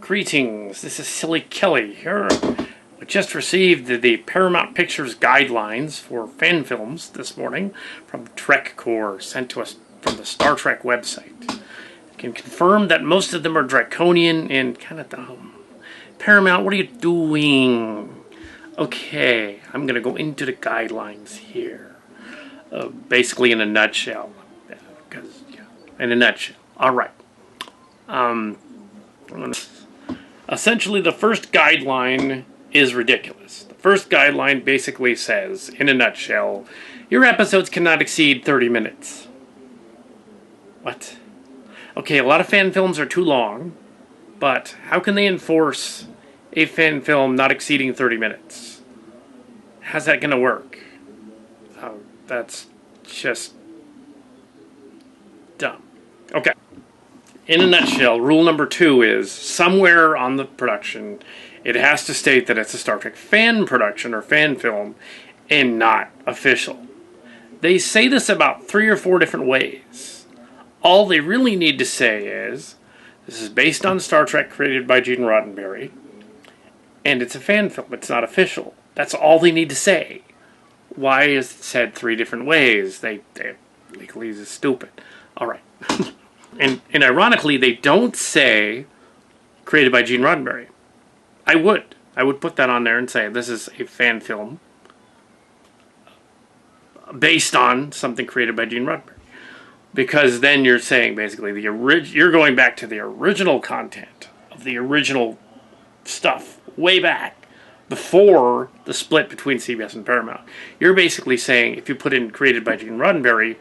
Greetings, this is Silly Kelly here. We just received the Paramount Pictures guidelines for fan films this morning from TrekCore, sent to us from the Star Trek website. I can confirm that most of them are draconian and kind of dumb. Paramount, what are you doing? Okay, I'm going to go into the guidelines here. Basically in a nutshell. In a nutshell. Alright. Essentially, the first guideline is ridiculous. The first guideline basically says, in a nutshell, your episodes cannot exceed 30 minutes. What? Okay, a lot of fan films are too long, but how can they enforce a fan film not exceeding 30 minutes? How's that going to work? That's just dumb. Okay. In a nutshell, rule number 2 is, somewhere on the production, it has to state that it's a Star Trek fan production or fan film and not official. They say this about 3 or 4 different ways. All they really need to say is, this is based on Star Trek created by Gene Roddenberry, and it's a fan film, it's not official. That's all they need to say. Why is it said 3 different ways? They legally is stupid. Alright. And ironically, they don't say created by Gene Roddenberry. I would put that on there and say this is a fan film based on something created by Gene Roddenberry. Because then you're saying basically you're going back to the original content of the original stuff way back before the split between CBS and Paramount. You're basically saying if you put in created by Gene Roddenberry,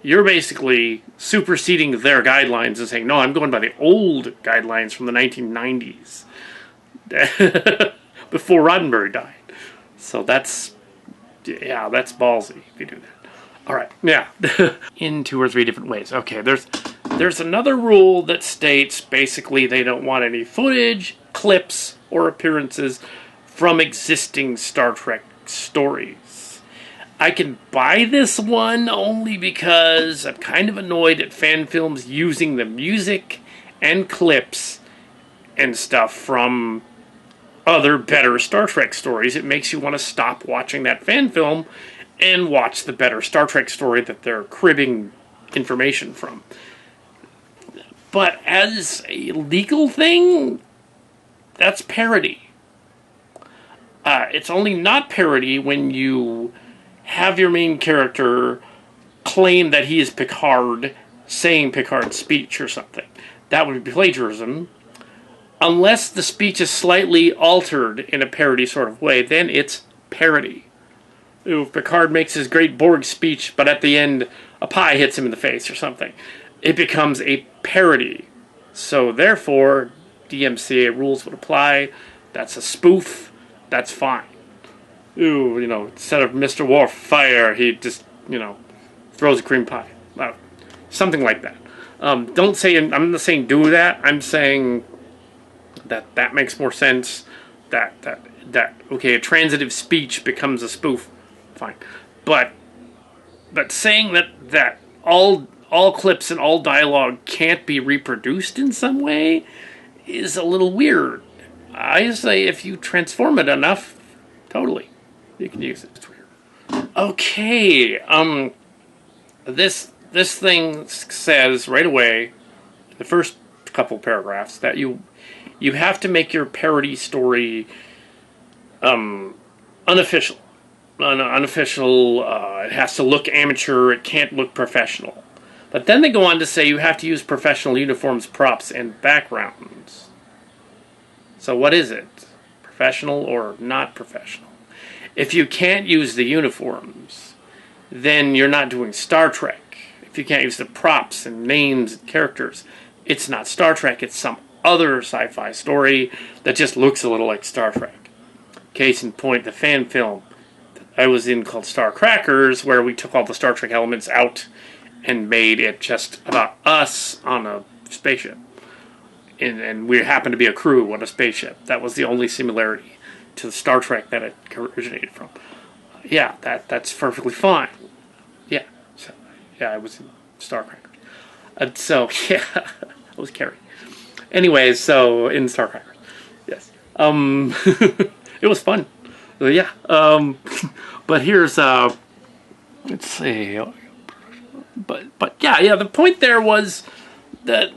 you're basically superseding their guidelines and saying, no, I'm going by the old guidelines from the 1990s. Before Roddenberry died. So that's ballsy if you do that. Alright, yeah. In 2 or 3 different ways. Okay, there's another rule that states basically they don't want any footage, clips, or appearances from existing Star Trek stories. I can buy this one only because I'm kind of annoyed at fan films using the music and clips and stuff from other better Star Trek stories. It makes you want to stop watching that fan film and watch the better Star Trek story that they're cribbing information from. But as a legal thing, that's parody. It's only not parody when you have your main character claim that he is Picard, saying Picard's speech or something. That would be plagiarism. Unless the speech is slightly altered in a parody sort of way, then it's parody. If Picard makes his great Borg speech, but at the end a pie hits him in the face or something, it becomes a parody. So therefore, DMCA rules would apply. That's a spoof. That's fine. Ooh, instead of Mr. Warfire, he just, throws a cream pie. Something like that. Don't say, I'm not saying do that. I'm saying that makes more sense. Okay, a transitive speech becomes a spoof. Fine. But saying that all clips and all dialogue can't be reproduced in some way is a little weird. I say if you transform it enough, totally. You can use it. It's weird. Okay. This thing says right away, the first couple paragraphs, that you have to make your parody story unofficial. Unofficial. It has to look amateur. It can't look professional. But then they go on to say you have to use professional uniforms, props, and backgrounds. So what is it? Professional or not professional? If you can't use the uniforms, then you're not doing Star Trek. If you can't use the props and names and characters, it's not Star Trek. It's some other sci-fi story that just looks a little like Star Trek. Case in point, the fan film that I was in called Star Crackers, where we took all the Star Trek elements out and made it just about us on a spaceship. And we happened to be a crew on a spaceship. That was the only similarity to the Star Trek that it originated from. Yeah, that's perfectly fine. Yeah, I was in Star Crackers. So, yeah, I was Carrie. Anyways, so in Starcrackers, yes, it was fun. So yeah, but here's let's see, but yeah. The point there was that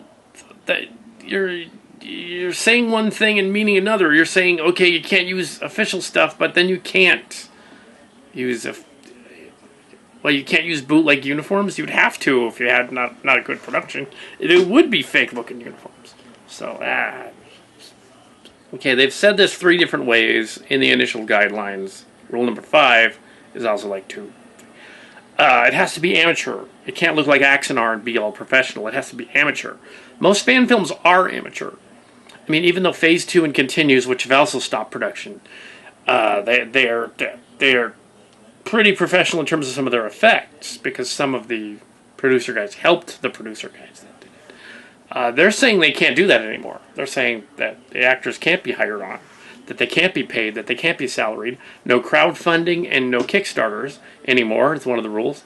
you're saying one thing and meaning another. You're saying, okay, you can't use official stuff, but then you can't use you can't use bootleg uniforms. You'd have to if you had not a good production. It would be fake looking uniforms. So okay, they've said this 3 different ways in the initial guidelines. Rule number 5 is also like 2. It has to be amateur. It can't look like Axanar and be all professional. It has to be amateur. Most fan films are amateur. I mean, even though Phase 2 and Continues, which have also stopped production, they're pretty professional in terms of some of their effects, because some of the producer guys helped the producer guys that did it. They're saying they can't do that anymore. They're saying that the actors can't be hired on, that they can't be paid, that they can't be salaried, no crowdfunding and no Kickstarters anymore. It's one of the rules.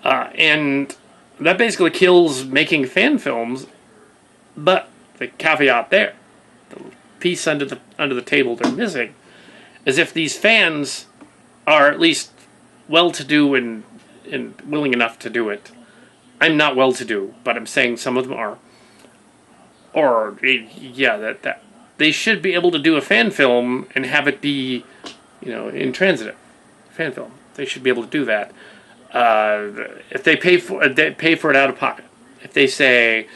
And that basically kills making fan films. But the caveat there, the piece under the table they're missing, is if these fans are at least well-to-do and willing enough to do it. I'm not well-to-do, but I'm saying some of them are. Or, yeah, that they should be able to do a fan film and have it be, intransitive fan film. They should be able to do that. If they pay for it out of pocket. If they say,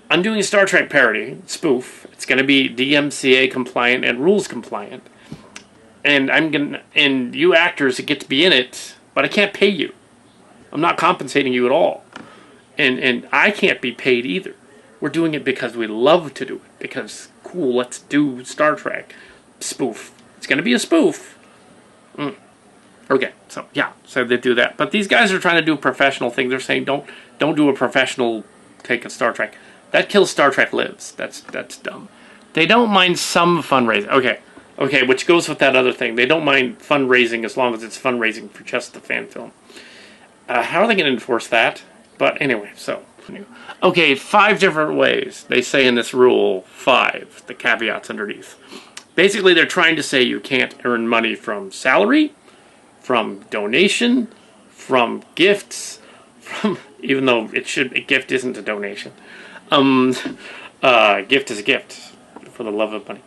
I'm doing a Star Trek parody, spoof. It's going to be DMCA compliant and rules compliant. And you actors get to be in it, but I can't pay you. I'm not compensating you at all. And I can't be paid either. We're doing it because we love to do it. Because, cool, let's do Star Trek spoof. It's going to be a spoof. Okay, so yeah, so they do that. But these guys are trying to do a professional thing. They're saying don't do a professional take of Star Trek. That kills Star Trek Lives. That's dumb. They don't mind some fundraising. Okay, which goes with that other thing. They don't mind fundraising as long as it's fundraising for just the fan film. How are they going to enforce that? But anyway, so. Okay, 5 different ways, they say in this rule 5, the caveats underneath. Basically, they're trying to say you can't earn money from salary, from donation, from gifts, even though a gift isn't a donation. Gift is a gift, for the love of money.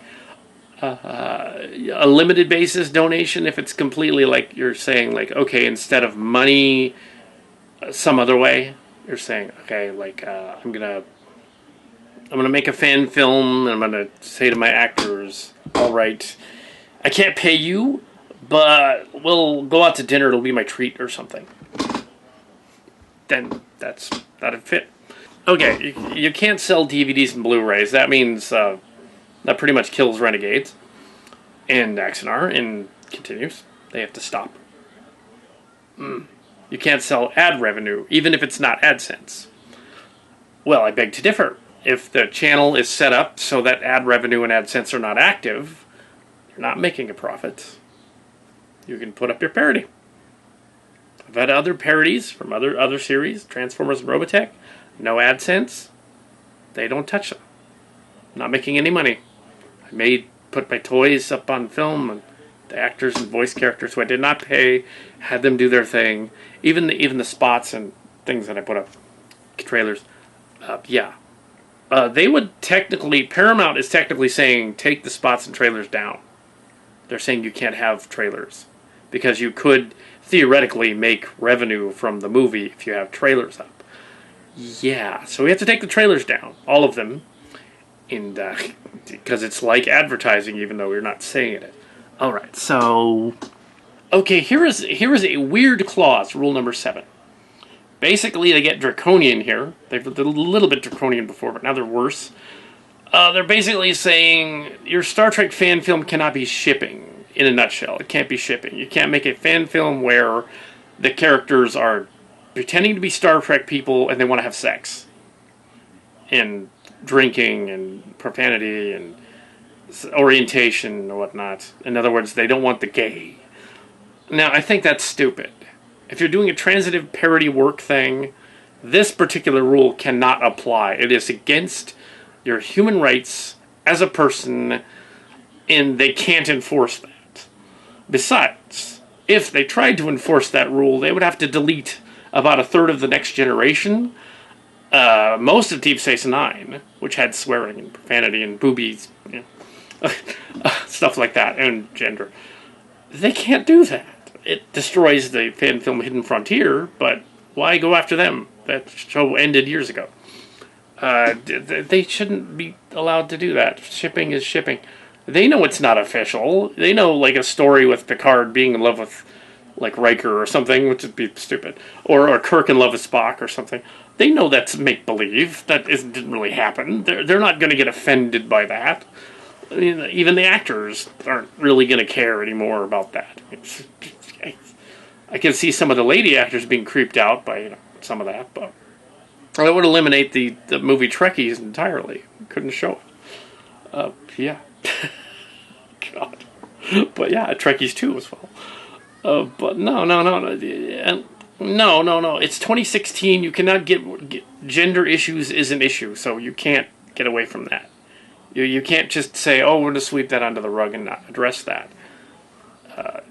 A limited basis donation, if it's completely like you're saying, like, okay, instead of money, some other way. You're saying, okay, like, I'm gonna make a fan film, and I'm gonna say to my actors, all right, I can't pay you, but we'll go out to dinner, it'll be my treat or something. Then that'd fit. Okay, you can't sell DVDs and Blu-rays. That means that pretty much kills Renegades and Axanar and Continues. They have to stop. You can't sell ad revenue, even if it's not AdSense. Well, I beg to differ. If the channel is set up so that ad revenue and AdSense are not active, you're not making a profit. You can put up your parody. I've had other parodies from other series, Transformers and Robotech. No AdSense. They don't touch them. I'm not making any money. I put my toys up on film, and the actors and voice characters who I did not pay, had them do their thing. Even the spots and things that I put up, trailers. They would technically, Paramount is technically saying take the spots and trailers down. They're saying you can't have trailers because you could theoretically make revenue from the movie if you have trailers up. Yeah, so we have to take the trailers down, all of them, and because it's like advertising, even though we're not saying it. All right, so okay, here is a weird clause, rule number 7. Basically, they get draconian here. They've been a little bit draconian before, but now they're worse. They're basically saying your Star Trek fan film cannot be shipping. In a nutshell, it can't be shipping. You can't make a fan film where the characters are pretending to be Star Trek people and they want to have sex. And drinking and profanity and orientation and whatnot. In other words, they don't want the gay. Now, I think that's stupid. If you're doing a transitive parody work thing, this particular rule cannot apply. It is against your human rights as a person, and they can't enforce that. Besides, if they tried to enforce that rule, they would have to delete about a third of the next generation. Most of Deep Space Nine, which had swearing and profanity and boobies, stuff like that, and gender. They can't do that. It destroys the fan film Hidden Frontier, but why go after them? That show ended years ago. They shouldn't be allowed to do that. Shipping is shipping. They know it's not official. They know, like, a story with Picard being in love with, like, Riker or something, which would be stupid. Or Kirk in love with Spock or something. They know that's make-believe. That didn't really happen. They're not going to get offended by that. I mean, even the actors aren't really going to care anymore about that. I can see some of the lady actors being creeped out by some of that, but that would eliminate the movie Trekkies entirely. Couldn't show it. Yeah. God. But yeah, Trekkies 2 as well. But no. No. It's 2016. You cannot get gender issues is an issue, so you can't get away from that. You can't just say, oh, we're going to sweep that under the rug and not address that.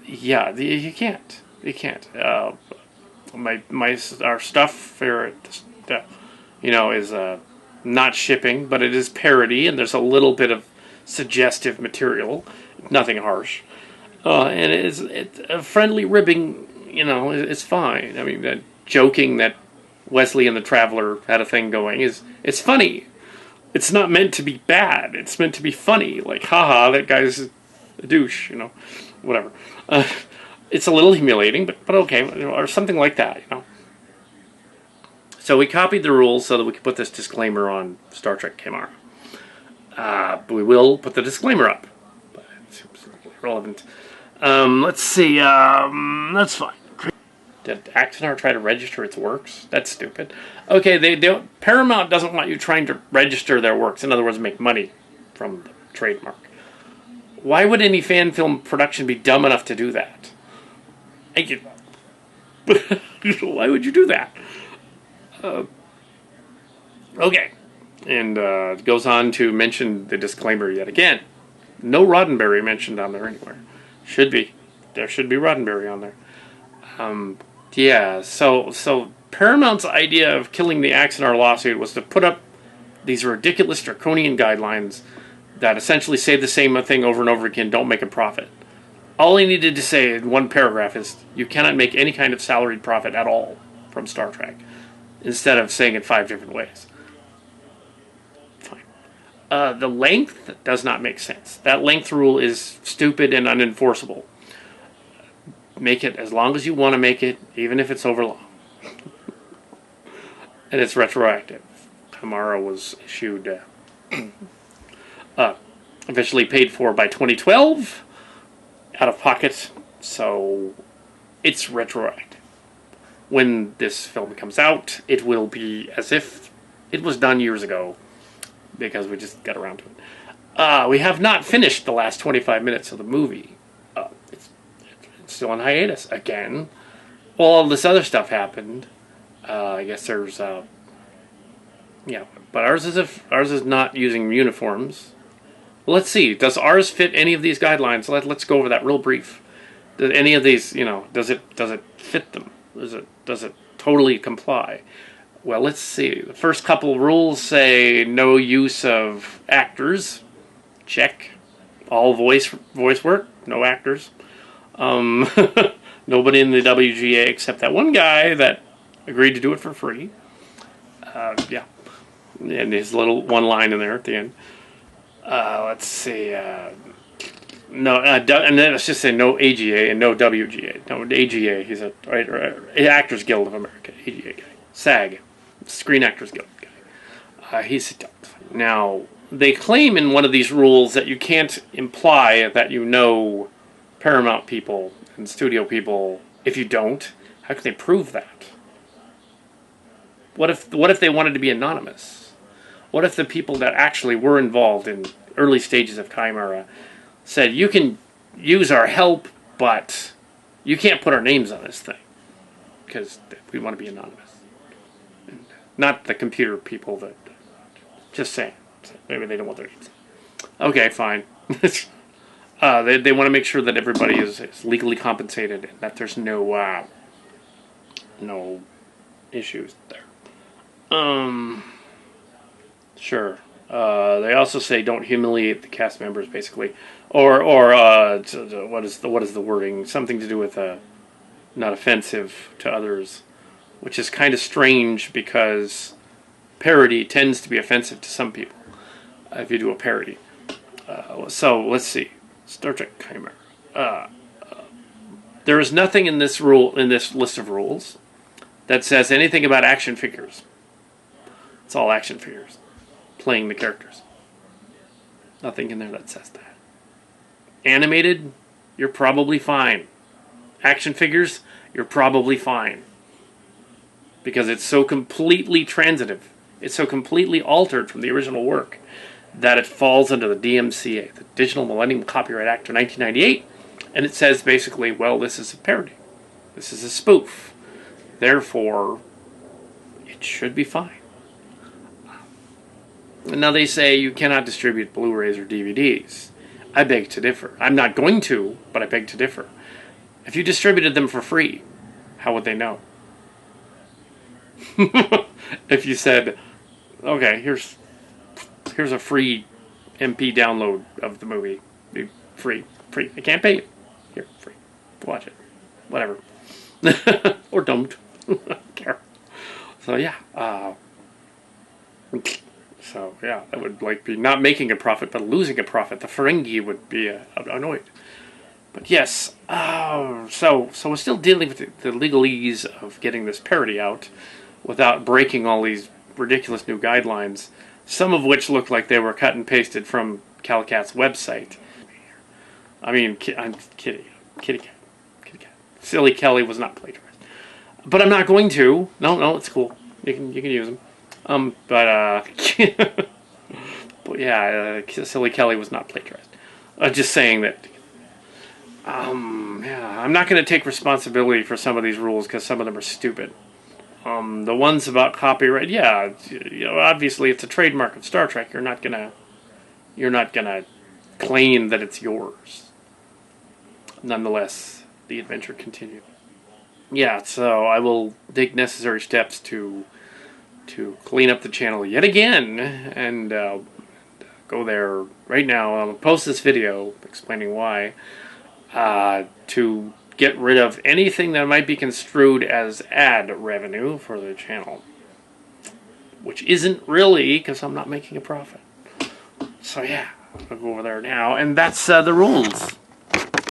You can't. You can't. Our stuff here, is not shipping, but it is parody, and there's a little bit of suggestive material, nothing harsh, and it's a friendly ribbing. It's fine. I mean, joking that Wesley and the Traveler had a thing going it's funny. It's not meant to be bad. It's meant to be funny. Like, haha, that guy's a douche, whatever. It's a little humiliating, but okay, or something like that, So we copied the rules so that we could put this disclaimer on Star Trek Camera. We will put the disclaimer up, but it's irrelevant. Let's see. That's fine. Did Axanar try to register its works? That's stupid. Okay, they don't. Paramount doesn't want you trying to register their works. In other words, make money from the trademark. Why would any fan film production be dumb enough to do that? Why would you do that? Okay. And it goes on to mention the disclaimer yet again. No Roddenberry mentioned on there anywhere. Should be. There should be Roddenberry on there. So Paramount's idea of killing the Axanar lawsuit was to put up these ridiculous draconian guidelines that essentially say the same thing over and over again, don't make a profit. All he needed to say in one paragraph is, you cannot make any kind of salaried profit at all from Star Trek, instead of saying it 5 different ways. Fine. The length does not make sense. That length rule is stupid and unenforceable. Make it as long as you want to make it, even if it's over long. And it's retroactive. Camara was issued, officially paid for by 2012, out of pocket, so it's retroactive. When this film comes out, it will be as if it was done years ago, because we just got around to it. We have not finished the last 25 minutes of the movie. It's still on hiatus again. All this other stuff happened. I guess there's but ours is not using uniforms. Well, let's see. Does ours fit any of these guidelines? Let's go over that real brief. Does any of these, does it fit them? Does it totally comply? Well, let's see. The first couple rules say no use of actors. Check. All voice work. No actors. Nobody in the WGA except that one guy that agreed to do it for free. And his little one line in there at the end. Let's see. And then let's just say no AGA and no WGA. No AGA. He's a Actors Guild of America. AGA guy. SAG, Screen Actors Guild guy. He's a now. They claim in one of these rules that you can't imply that you know Paramount people and studio people if you don't. How can they prove that? What if they wanted to be anonymous? What if the people that actually were involved in early stages of Chimera said, you can use our help, but you can't put our names on this thing because we want to be anonymous? And not the computer people that... Just saying. So maybe they don't want their names. Okay, fine. They want to make sure that everybody is legally compensated and that there's no issues there. Sure. They also say don't humiliate the cast members, basically, or what is the wording? Something to do with not offensive to others, which is kind of strange because parody tends to be offensive to some people if you do a parody. So let's see, Star Trek Chimera. There is nothing in this list of rules that says anything about action figures. It's all action figures playing the characters. Nothing in there that says that. Animated, you're probably fine. Action figures, you're probably fine. Because it's so completely transitive. It's so completely altered from the original work that it falls under the DMCA, the Digital Millennium Copyright Act of 1998. And it says basically, well, this is a parody. This is a spoof. Therefore, it should be fine. Now they say you cannot distribute Blu-rays or DVDs. I beg to differ. I'm not going to, but I beg to differ. If you distributed them for free, how would they know? If you said, okay, here's a free MP download of the movie. Free. I can't pay you. Here, free. Watch it. Whatever. Or don't. I don't care. So yeah. That would be not making a profit, but losing a profit. The Ferengi would be annoyed. But yes, so we're still dealing with the legalese of getting this parody out without breaking all these ridiculous new guidelines, some of which look like they were cut and pasted from Calicat's website. I mean, I'm kidding. Kitty cat. Silly Kelly was not plagiarized. But I'm not going to. No, it's cool. You can use them. But yeah, Silly Kelly was not plagiarized. Just saying that. I'm not going to take responsibility for some of these rules because some of them are stupid. The ones about copyright, obviously it's a trademark of Star Trek. You're not gonna claim that it's yours. Nonetheless, the adventure continued. Yeah, so I will take necessary steps to clean up the channel yet again, and go there right now. I'll post this video explaining why, to get rid of anything that might be construed as ad revenue for the channel, which isn't really, because I'm not making a profit. So yeah, I'll go over there now, and that's the rules.